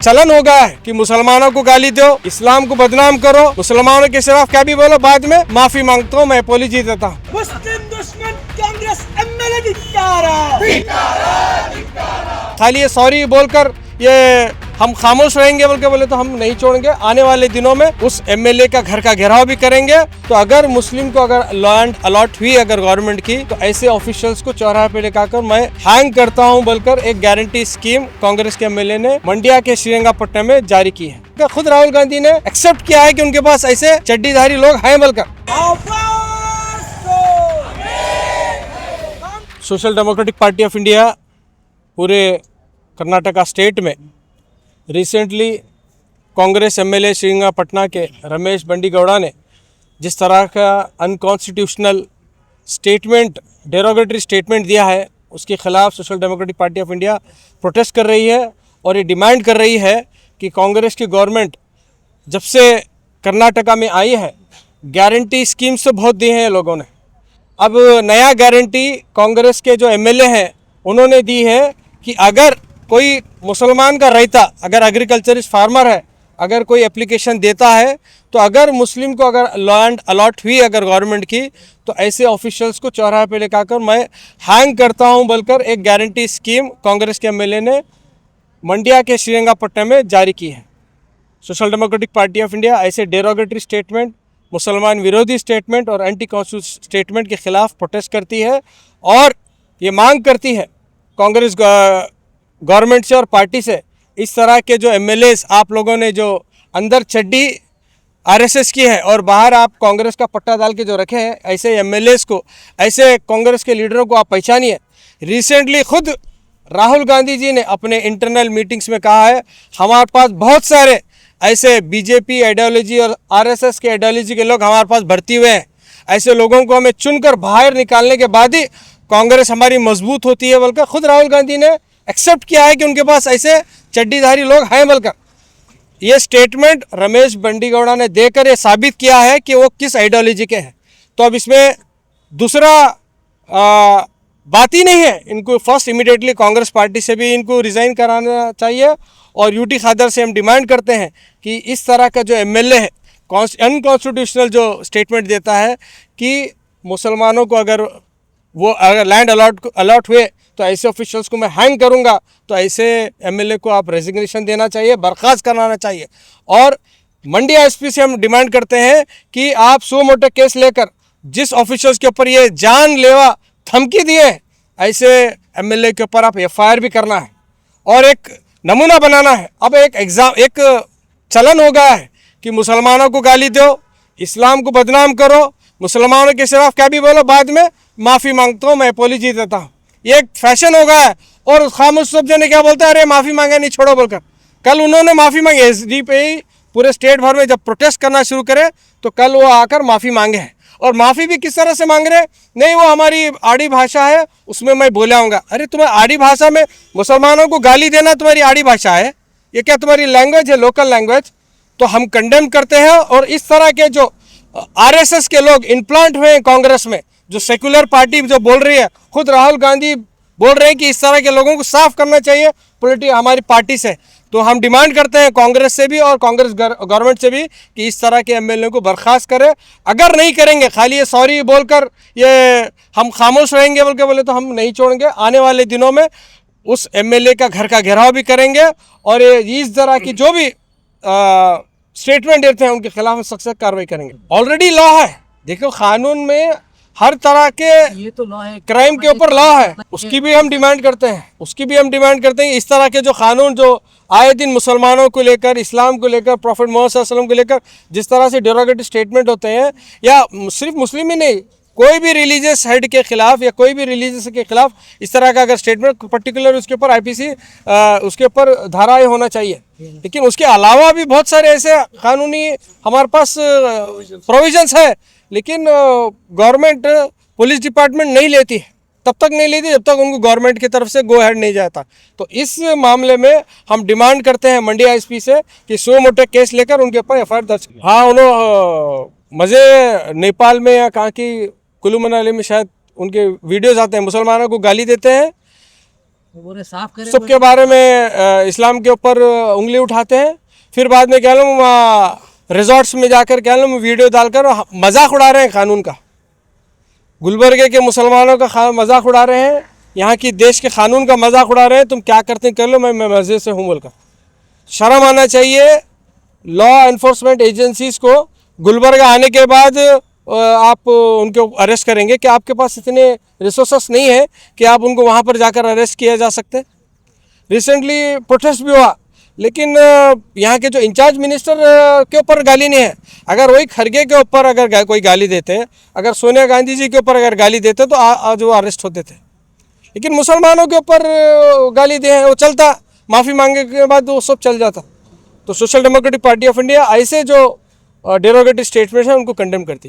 चलन हो गया है कि मुसलमानों को गाली दो, इस्लाम को बदनाम करो, मुसलमानों के खिलाफ क्या भी बोलो, बाद में माफी मांगता हूँ, मैं अपॉलॉजी देता हूँ। मुस्लिम दुश्मन कांग्रेस एमएलए धिक्कारा। खाली ये सॉरी बोलकर ये हम खामोश रहेंगे बोले तो हम नहीं छोड़ेंगे। आने वाले दिनों में उस एमएलए का घर का घेराव भी करेंगे। तो अगर मुस्लिम को अगर लैंड अलॉट हुई अगर गवर्नमेंट की, तो ऐसे ऑफिशियल्स को चौराहे पे लेकर मैं हैंग करता हूं बोलकर एक गारंटी स्कीम कांग्रेस के एमएलए ने मंडिया के श्रीरंगपट्टनम में जारी की है। खुद राहुल गांधी ने एक्सेप्ट किया है कि उनके पास ऐसे चड्डीधारी लोग हैं बोलकर। Social democratic party of India पूरे कर्नाटका स्टेट में रिसेंटली कांग्रेस एमएलए श्रीरंगपट्टनम के रमेश बंडीगौड़ा ने जिस तरह का अनकॉन्स्टिट्यूशनल स्टेटमेंट, डेरोगेटरी स्टेटमेंट दिया है, उसके खिलाफ social democratic party of India protest कर रही है और ये डिमांड कर रही है कि कांग्रेस की गवर्नमेंट जब से कर्नाटका में आई है, गारंटी स्कीम्स तो बहुत दी हैं लोगों ने। अब नया गारंटी कांग्रेस के जो एमएलए हैं उन्होंने दी है कि अगर कोई मुसलमान का रहता, अगर एग्रीकल्चरिस्ट फार्मर है, अगर कोई एप्लीकेशन देता है, तो अगर मुस्लिम को अगर लैंड अलॉट हुई अगर गवर्नमेंट की, तो ऐसे ऑफिशियल्स को चौराहे पे लेकर मैं हैंग करता हूं बोलकर एक गारंटी स्कीम कांग्रेस के एमएलए ने मंडिया के श्रीरंगपट्टनम में जारी की है। Social democratic party of India ऐसे डेरोगेटरी स्टेटमेंट, मुसलमान विरोधी स्टेटमेंट और एंटी कॉन्स्टिट्यूशन स्टेटमेंट के खिलाफ प्रोटेस्ट करती है और ये मांग करती है कांग्रेस गवर्नमेंट से और पार्टी से, इस तरह के जो एमएलएस आप लोगों ने जो अंदर चड्डी आरएसएस की है और बाहर आप कांग्रेस का पट्टा डाल के जो रखे हैं, ऐसे एमएलएस को, ऐसे कांग्रेस के लीडरों को आप पहचानिए। रिसेंटली खुद राहुल गांधी जी ने अपने इंटरनल मीटिंग्स में कहा है, हमारे पास बहुत सारे ऐसे बीजेपी आइडियोलॉजी और आरएसएस के आइडियोलॉजी के लोग हमारे पास भर्ती हुए हैं, ऐसे लोगों को हमें चुनकर बाहर निकालने के बाद ही कांग्रेस हमारी मजबूत होती है बोलकर खुद राहुल गांधी ने एक्सेप्ट किया है कि उनके पास ऐसे चड्डीधारी लोग हैं बोलकर। ये स्टेटमेंट रमेश बंडीगौड़ा ने देकर ये साबित किया है कि वो किस आइडियोलॉजी के हैं। तो अब इसमें दूसरा बात ही नहीं है, इनको फर्स्ट इमीडिएटली कांग्रेस पार्टी से भी इनको रिज़ाइन कराना चाहिए और यूटी खादर से हम डिमांड करते हैं कि इस तरह का जो एमएलए है अनकॉन्स्टिट्यूशनल जो स्टेटमेंट देता है कि मुसलमानों को अगर लैंड अलॉट हुए तो ऐसे ऑफिशियल्स को मैं हैंग करूंगा, तो ऐसे एमएलए को आप रेजिग्नेशन देना चाहिए, बर्खास्त कराना चाहिए। और मंडिया एसपी से हम डिमांड करते हैं कि आप सो मोटे केस लेकर जिस ऑफिशियल्स के ऊपर ये जानलेवा धमकी दिए, ऐसे एमएलए के ऊपर आप एफआईआर भी करना है और एक नमूना बनाना है। अब एक चलन हो गया है कि मुसलमानों को गाली दो, इस्लाम को बदनाम करो, मुसलमानों के खिलाफ क्या भी बोलो, बाद में माफ़ी मांगता हूँ, मैं अपॉलॉजी देता हूँ। ये एक फैशन हो गया है और खामोश सब जने क्या बोलते हैं, अरे माफ़ी मांगे नहीं छोड़ो बोलकर। कल उन्होंने माफ़ी मांगी, एसडी पे ही पूरे स्टेट भर में जब प्रोटेस्ट करना शुरू करे तो कल वो आकर माफ़ी मांगे हैं। और माफ़ी भी किस तरह से मांग रहे, नहीं वो हमारी आड़ी भाषा है उसमें मैं बोले आऊँगा। अरे तुम्हारी आड़ी भाषा में मुसलमानों को गाली देना तुम्हारी आड़ी भाषा है? ये क्या तुम्हारी लैंग्वेज है, लोकल लैंग्वेज? तो हम कंडेम करते हैं। और इस तरह के जो आरएसएस के लोग इम्प्लांट हुए हैं कांग्रेस में, जो सेकुलर पार्टी जो बोल रही है, खुद राहुल गांधी बोल रहे हैं कि इस तरह के लोगों को साफ करना चाहिए हमारी पार्टी से। तो हम डिमांड करते हैं कांग्रेस से भी और कांग्रेस गवर्नमेंट से भी कि इस तरह के एमएलए को बर्खास्त करें। अगर नहीं करेंगे, खाली ये सॉरी बोलकर ये हम खामोश रहेंगे बोले तो हम नहीं छोड़ेंगे। आने वाले दिनों में उस एमएलए का घर का घेराव भी करेंगे और इस तरह की जो भी स्टेटमेंट देते हैं उनके खिलाफ हम सख्त कार्रवाई करेंगे। ऑलरेडी लॉ है, देखो कानून में हर तरह के ये तो लॉ है, क्राइम के ऊपर लॉ है, उसकी भी हम डिमांड करते हैं। इस तरह के जो कानून जो आए दिन मुसलमानों को लेकर, इस्लाम को लेकर, प्रॉफेट मोहम्मद सल्लल्लाहु अलैहि वसल्लम को लेकर जिस तरह से डेरोगेटरी स्टेटमेंट होते हैं, या सिर्फ मुस्लिम ही नहीं, कोई भी रिलीजियस हेड के खिलाफ या कोई भी रिलीजियस के खिलाफ इस तरह का अगर स्टेटमेंट पर्टिकुलर उसके ऊपर आईपीसी उसके ऊपर धाराएं होना चाहिए। लेकिन उसके अलावा भी बहुत सारे ऐसे कानूनी हमारे पास प्रोविजंस है, लेकिन गवर्नमेंट पुलिस डिपार्टमेंट नहीं लेती है, तब तक नहीं लेती जब तक उनको गवर्नमेंट की तरफ से गो हेड नहीं जाता। तो इस मामले में हम डिमांड करते हैं मंडिया एसपी से कि सो मोटे केस लेकर उनके ऊपर एफआईआर दर्ज। हाँ, उन्होंने मज़े नेपाल में या कहाँ की कुल्लू मनाली में शायद उनके वीडियोस आते हैं, मुसलमानों को गाली देते हैं, बोले साफ करे सबके बारे में इस्लाम के ऊपर उंगली उठाते हैं, फिर बाद में कह लो रिजॉर्ट्स में जाकर कह लो वीडियो डालकर मजाक उड़ा रहे हैं कानून का। गुलबर्गे के मुसलमानों का मजाक उड़ा रहे हैं, यहाँ की देश के कानून का मजाक उड़ा रहे हैं। तुम क्या करते हैं कर लो, मैं मज़े से हूँ बोलकर। शर्म आना चाहिए लॉ एनफोर्समेंट एजेंसीज को। गुलबर्गा आने के बाद आप उनको अरेस्ट करेंगे, कि आपके पास इतने रिसोर्सेस नहीं है कि आप उनको वहाँ पर जाकर अरेस्ट किया जा सकते। रिसेंटली प्रोटेस्ट भी हुआ, लेकिन यहाँ के जो इंचार्ज मिनिस्टर के ऊपर गाली नहीं है। अगर वही खरगे के ऊपर अगर कोई गाली देते, अगर सोनिया गांधी जी के ऊपर अगर गाली देते तो आज वो अरेस्ट होते थे। लेकिन मुसलमानों के ऊपर गाली दे वो चलता, माफ़ी मांगे के बाद वो सब चल जाता। तो social democratic party of India ऐसे जो डेरोगेटिव स्टेटमेंट है उनको कंडेम करती है।